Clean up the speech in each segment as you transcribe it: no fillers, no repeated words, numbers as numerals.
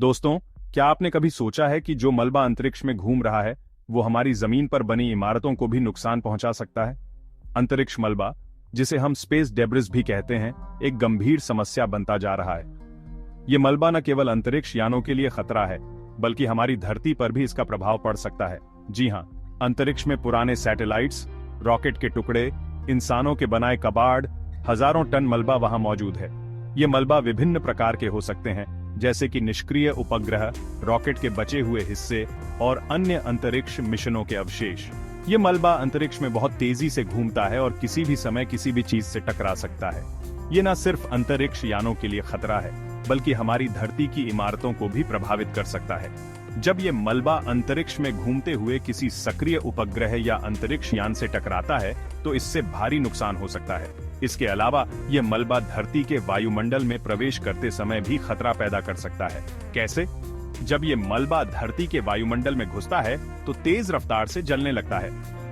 दोस्तों, क्या आपने कभी सोचा है कि जो मलबा अंतरिक्ष में घूम रहा है वो हमारी जमीन पर बनी इमारतों को भी नुकसान पहुंचा सकता है। अंतरिक्ष मलबा, जिसे हम स्पेस डेब्रिस भी कहते हैं, एक गंभीर समस्या बनता जा रहा है। ये मलबा न केवल अंतरिक्ष यानों के लिए खतरा है, बल्कि हमारी धरती पर भी इसका प्रभाव पड़ सकता है। जी हाँ, अंतरिक्ष में पुराने सैटेलाइट्स, रॉकेट के टुकड़े, इंसानों के बनाए कबाड़, हजारों टन मलबा वहां मौजूद है। ये मलबा विभिन्न प्रकार के हो सकते हैं, जैसे कि निष्क्रिय उपग्रह, रॉकेट के बचे हुए हिस्से और अन्य अंतरिक्ष मिशनों के अवशेष। ये मलबा अंतरिक्ष में बहुत तेजी से घूमता है और किसी भी समय किसी भी चीज से टकरा सकता है। ये न सिर्फ अंतरिक्ष यानों के लिए खतरा है, बल्कि हमारी धरती की इमारतों को भी प्रभावित कर सकता है। जब ये मलबा अंतरिक्ष में घूमते हुए किसी सक्रिय उपग्रह या अंतरिक्ष यान से टकराता है, तो इससे भारी नुकसान हो सकता है। इसके अलावा ये मलबा धरती के वायुमंडल में प्रवेश करते समय भी खतरा पैदा कर सकता है। कैसे? जब ये मलबा धरती के वायुमंडल में घुसता है तो तेज रफ्तार से जलने लगता है।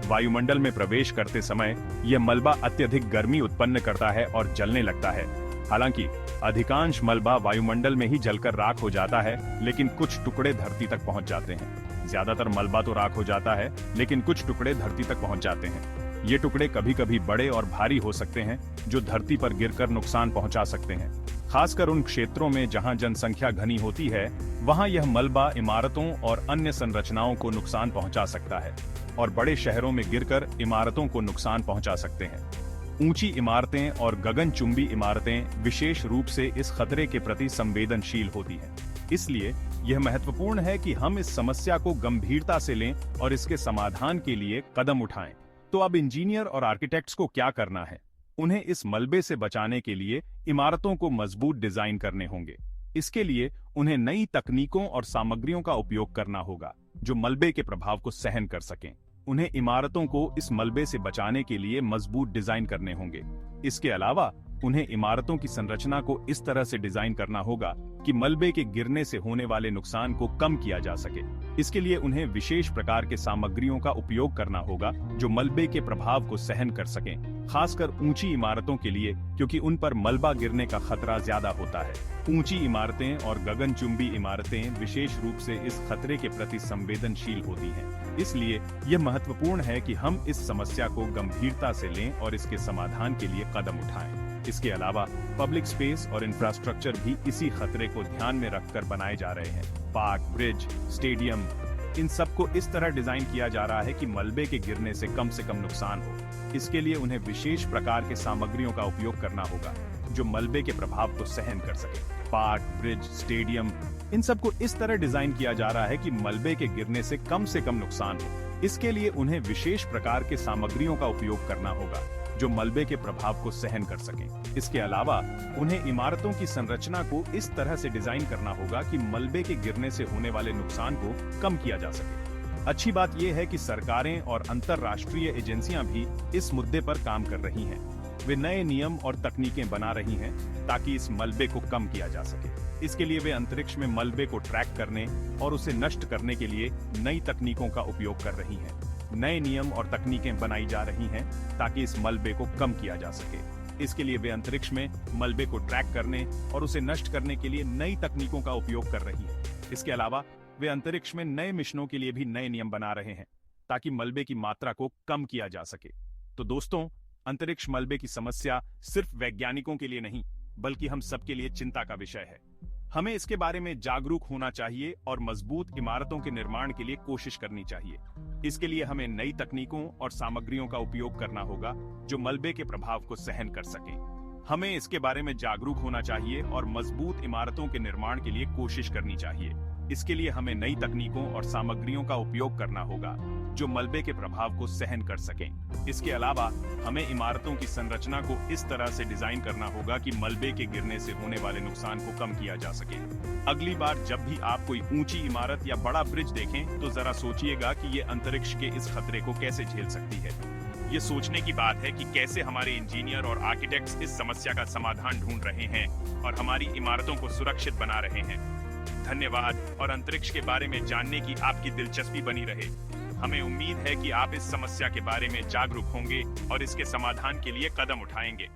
वायुमंडल में प्रवेश करते समय यह मलबा अत्यधिक गर्मी उत्पन्न करता है और जलने लगता है। हालांकि अधिकांश मलबा वायुमंडल में ही जलकर राख हो जाता है, लेकिन कुछ टुकड़े धरती तक पहुंच जाते हैं। ज्यादातर मलबा तो राख हो जाता है, लेकिन कुछ टुकड़े धरती तक पहुंच जाते हैं। ये टुकड़े कभी कभी बड़े और भारी हो सकते हैं, जो धरती पर गिरकर नुकसान पहुंचा सकते हैं। खासकर उन क्षेत्रों में जहां जनसंख्या घनी होती है, वहां यह मलबा इमारतों और अन्य संरचनाओं को नुकसान पहुंचा सकता है और बड़े शहरों में गिरकर इमारतों को नुकसान पहुंचा सकते हैं। ऊंची इमारतें और गगनचुंबी इमारतें विशेष रूप से इस खतरे के प्रति संवेदनशील होती हैं। इसलिए यह महत्वपूर्ण है कि हम इस समस्या को गंभीरता से लें और इसके समाधान के लिए कदम उठाएं। तो अब इंजीनियर और आर्किटेक्ट्स को क्या करना है? उन्हें इस मलबे से बचाने के लिए इमारतों को मजबूत डिजाइन करने होंगे। इसके लिए उन्हें नई तकनीकों और सामग्रियों का उपयोग करना होगा, जो मलबे के प्रभाव को सहन कर सकें। उन्हें इमारतों को इस मलबे से बचाने के लिए मजबूत डिजाइन करने होंगे। इसके अलावा उन्हें इमारतों की संरचना को इस तरह से डिजाइन करना होगा कि मलबे के गिरने से होने वाले नुकसान को कम किया जा सके। इसके लिए उन्हें विशेष प्रकार के सामग्रियों का उपयोग करना होगा, जो मलबे के प्रभाव को सहन कर सकें, खासकर ऊंची इमारतों के लिए, क्योंकि उन पर मलबा गिरने का खतरा ज्यादा होता है। ऊंची इमारतें और गगनचुंबी इमारतें विशेष रूप से इस खतरे के प्रति संवेदनशील होती हैं। इसलिए यह महत्वपूर्ण है कि हम इस समस्या को गंभीरता से लें और इसके समाधान के लिए कदम उठाएं। इसके अलावा पब्लिक स्पेस और इंफ्रास्ट्रक्चर भी इसी खतरे को ध्यान में रखकर बनाए जा रहे हैं। पार्क, ब्रिज, स्टेडियम, इन सबको इस तरह डिजाइन किया जा रहा है कि मलबे के गिरने से कम नुकसान हो। इसके लिए उन्हें विशेष प्रकार के सामग्रियों का उपयोग करना होगा, जो मलबे के प्रभाव को सहन कर सके। पार्क, ब्रिज, स्टेडियम, इन सबको इस तरह डिजाइन किया जा रहा है कि मलबे के गिरने से कम नुकसान हो। इसके लिए उन्हें विशेष प्रकार के सामग्रियों का उपयोग करना होगा, जो मलबे के प्रभाव को सहन कर सकें। इसके अलावा उन्हें इमारतों की संरचना को इस तरह से डिजाइन करना होगा कि मलबे के गिरने से होने वाले नुकसान को कम किया जा सके। अच्छी बात यह है कि सरकारें और अंतर्राष्ट्रीय एजेंसियां भी इस मुद्दे पर काम कर रही हैं। वे नए नियम और तकनीकें बना रही हैं ताकि इस मलबे को कम किया जा सके। इसके लिए वे अंतरिक्ष में मलबे को ट्रैक करने और उसे नष्ट करने के लिए नई तकनीकों का उपयोग कर रही हैं। नए नियम और तकनीकें बनाई जा रही हैं ताकि इस मलबे को कम किया जा सके। इसके लिए वे अंतरिक्ष में मलबे को ट्रैक करने और उसे नष्ट करने के लिए नई तकनीकों का उपयोग कर रही हैं। इसके अलावा वे अंतरिक्ष में नए मिशनों के लिए भी नए नियम बना रहे हैं ताकि मलबे की मात्रा को कम किया जा सके। तो दोस्तों, अंतरिक्ष मलबे की समस्या सिर्फ वैज्ञानिकों के लिए नहीं, बल्कि हम सबके लिए चिंता का विषय है। हमें इसके बारे में जागरूक होना चाहिए और मजबूत इमारतों के निर्माण के लिए कोशिश करनी चाहिए। इसके लिए हमें नई तकनीकों और सामग्रियों का उपयोग करना होगा, जो मलबे के प्रभाव को सहन कर सकें। हमें इसके बारे में जागरूक होना चाहिए और मजबूत इमारतों के निर्माण के लिए कोशिश करनी चाहिए। इसके लिए हमें नई तकनीकों और सामग्रियों का उपयोग करना होगा, जो मलबे के प्रभाव को सहन कर सकें। इसके अलावा हमें इमारतों की संरचना को इस तरह से डिजाइन करना होगा कि मलबे के गिरने से होने वाले नुकसान को कम किया जा सके। अगली बार जब भी आप कोई ऊंची इमारत या बड़ा ब्रिज देखें, तो जरा सोचिएगा कि ये अंतरिक्ष के इस खतरे को कैसे झेल सकती है। ये सोचने की बात है कि कैसे हमारे इंजीनियर और आर्किटेक्ट्स इस समस्या का समाधान ढूंढ रहे हैं और हमारी इमारतों को सुरक्षित बना रहे हैं। धन्यवाद। और अंतरिक्ष के बारे में जानने की आपकी दिलचस्पी बनी रहे। हमें उम्मीद है कि आप इस समस्या के बारे में जागरूक होंगे और इसके समाधान के लिए कदम उठाएंगे।